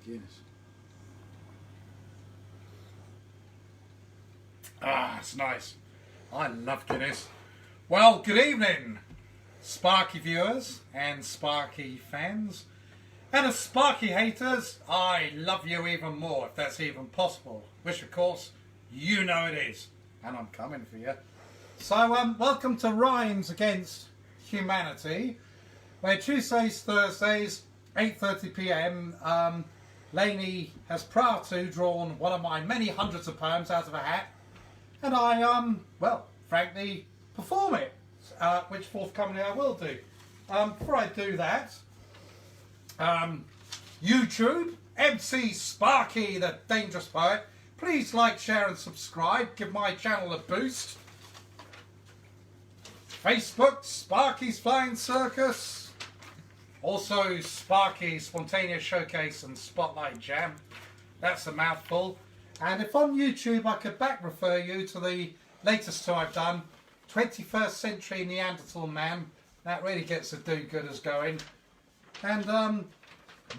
Guinness. Ah, it's nice. I love Guinness. Well, good evening, Sparky viewers and Sparky fans. And as Sparky haters, I love you even more, if that's even possible. Which, of course, you know it is. And I'm coming for you. So, welcome to Rhymes Against Humanity, where Tuesdays, Thursdays, 8:30 p.m, Lainey has prior to drawn one of my many hundreds of poems out of a hat. And I, well, frankly, perform it, which forthcomingly I will do. Before I do that, YouTube, MC Sparky, the Dangerous Poet. Please like, share and subscribe. Give my channel a boost. Facebook, Sparky's Flying Circus. Also, Sparky's Spontaneous Showcase and Spotlight Jam. That's a mouthful. And if on YouTube I could back refer you to the latest two I've done, 21st Century Neanderthal Man. That really gets the do-gooders going. And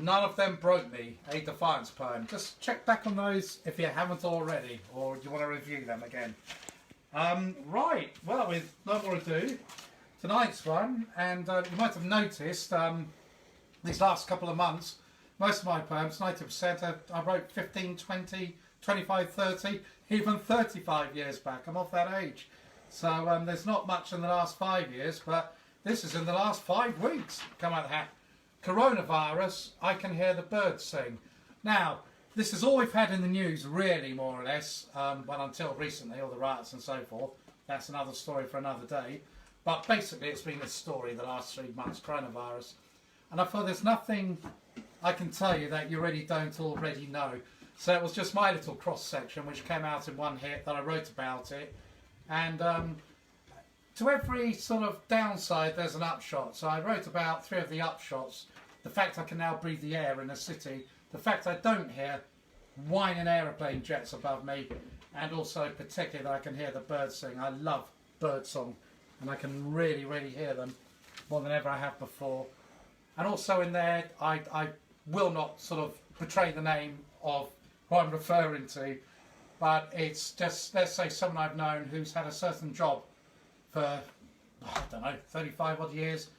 None of Them Broke Me, a Defiance poem. Just check back on those if you haven't already, or do you want to review them again? Right, well, with no more ado, tonight's one, and you might have noticed these last couple of months, most of my poems, 90%, I wrote 15, 20, 25, 30, even 35 years back. I'm of that age. So there's not much in the last 5 years, but this is in the last 5 weeks. Come out of the hat. Coronavirus, I Can Hear the Birds Sing. Now, this is all we've had in the news, really, more or less, but until recently, all the riots and so forth. That's another story for another day. But basically, it's been this story the last 3 months, coronavirus. And I thought there's nothing I can tell you that you really don't already know. So it was just my little cross-section, which came out in one hit, that I wrote about it. And to every sort of downside, there's an upshot. So I wrote about 3 of the upshots. The fact I can now breathe the air in a city. The fact I don't hear whining aeroplane jets above me. And also particularly that I can hear the birds sing. I love birdsong. And I can really, really hear them more than ever I have before. And also in there, I will not sort of portray the name of who I'm referring to. But it's just, let's say, someone I've known who's had a certain job for, I don't know, 35 odd years.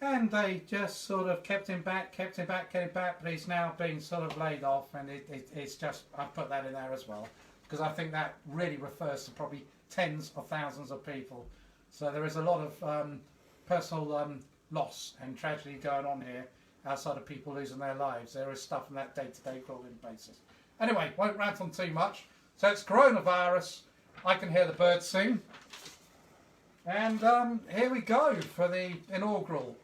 And they just sort of kept him back, but he's now been sort of laid off. And it's just, I've put that in there as well. Because I think that really refers to probably tens of thousands of people. So there is a lot of personal loss and tragedy going on here outside of people losing their lives. There is stuff on that day-to-day rolling basis. Anyway, won't rant on too much. So it's coronavirus. I Can Hear the Birds Sing. And here we go for the inaugural.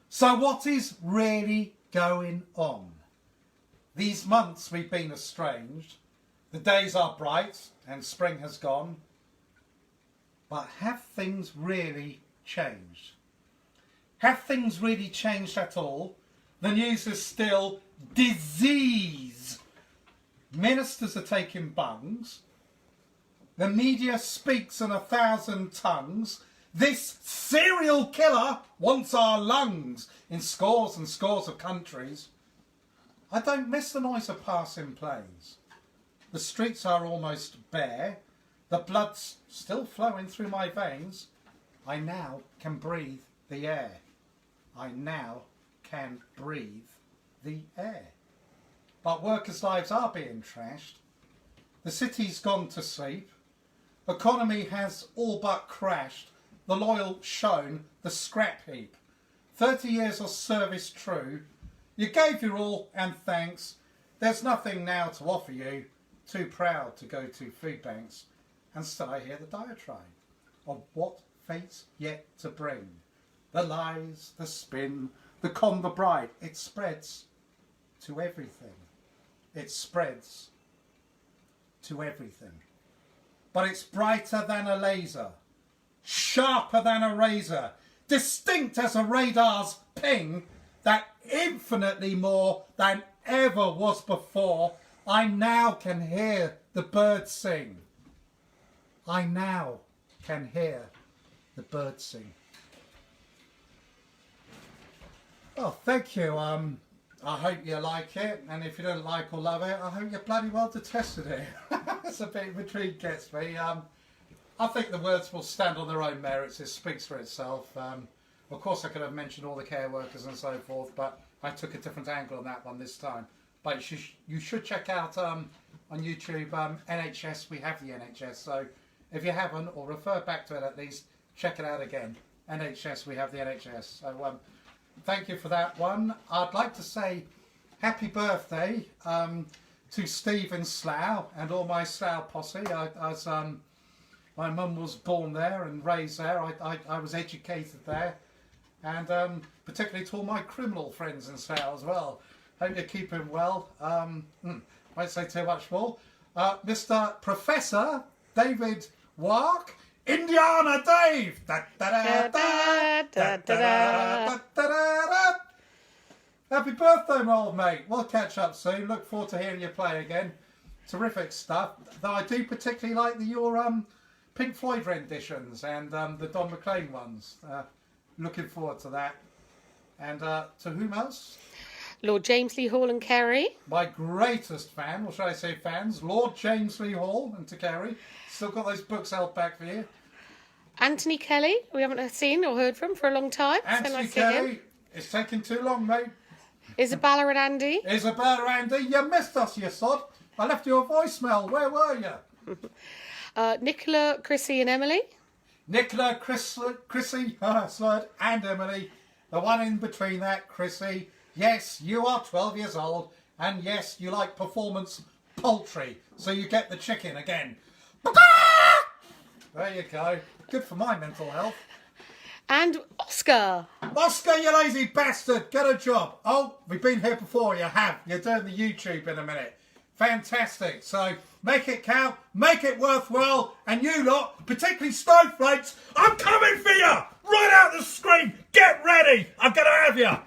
So what is really going on? These months we've been estranged. The days are bright and spring has gone. But have things really changed? Have things really changed at all? The news is still disease. Ministers are taking bungs. The media speaks in 1,000 tongues. This serial killer wants our lungs in scores and scores of countries. I don't miss the noise of passing planes. The streets are almost bare. The blood's still flowing through my veins. I now can breathe the air. I now can breathe the air. But workers' lives are being trashed. The city's gone to sleep. Economy has all but crashed. The loyal shown the scrap heap. 30 years of service true. You gave your all and thanks. There's nothing now to offer you. Too proud to go to food banks. And still I hear the diatribe of what fate's yet to bring. The lies, the spin, the con, the bride. It spreads to everything. It spreads to everything. But it's brighter than a laser, sharper than a razor, distinct as a radar's ping, that infinitely more than ever was before, I now can hear the birds sing. I now can hear the birds sing. Oh, thank you. I hope you like it, and if you don't like or love it, I hope you bloody well detested it. That's a bit of a treat, gets me. I think the words will stand on their own merits. It speaks for itself. Of course, I could have mentioned all the care workers and so forth, but I took a different angle on that one this time. But you should check out on YouTube NHS. We have the NHS, so if you haven't, or refer back to it at least, check it out again. NHS, we have the NHS. So thank you for that one. I'd like to say happy birthday to Stephen Slough and all my Slough posse. My mum was born there and raised there. I was educated there. And particularly to all my criminal friends in Slough as well. Hope you're keeping well. Won't say too much more. Mr. Professor David Wark, Indiana Dave. Happy birthday, my old mate. We'll catch up soon. Look forward to hearing you play again. Terrific stuff. Though I do particularly like your Pink Floyd renditions and the Don McLean ones. Looking forward to that. And to whom else? Lord James Lee Hall and Kerry. My greatest fan, or should I say fans, Lord James Lee Hall and to Kerry. Still got those books held back for you. Anthony Kelly, we haven't seen or heard from for a long time. Anthony so nice Kelly, it's taking too long, mate. Isabella and Andy. Isabella and Andy, you missed us, you sod. I left you a voicemail. Where were you? Nicola, Chrissy and Emily. Nicola, Chrissy, Slud, and Emily. The one in between that, Chrissy. Yes, you are 12 years old, and yes, you like performance poultry, so you get the chicken again. There you go. Good for my mental health. And Oscar. Oscar, you lazy bastard, get a job. Oh, we've been here before, you have. You're doing the YouTube in a minute. Fantastic. So make it count, make it worthwhile, and you lot, particularly snowflakes, I'm coming for you! Right out the screen, get ready! I'm going to have you!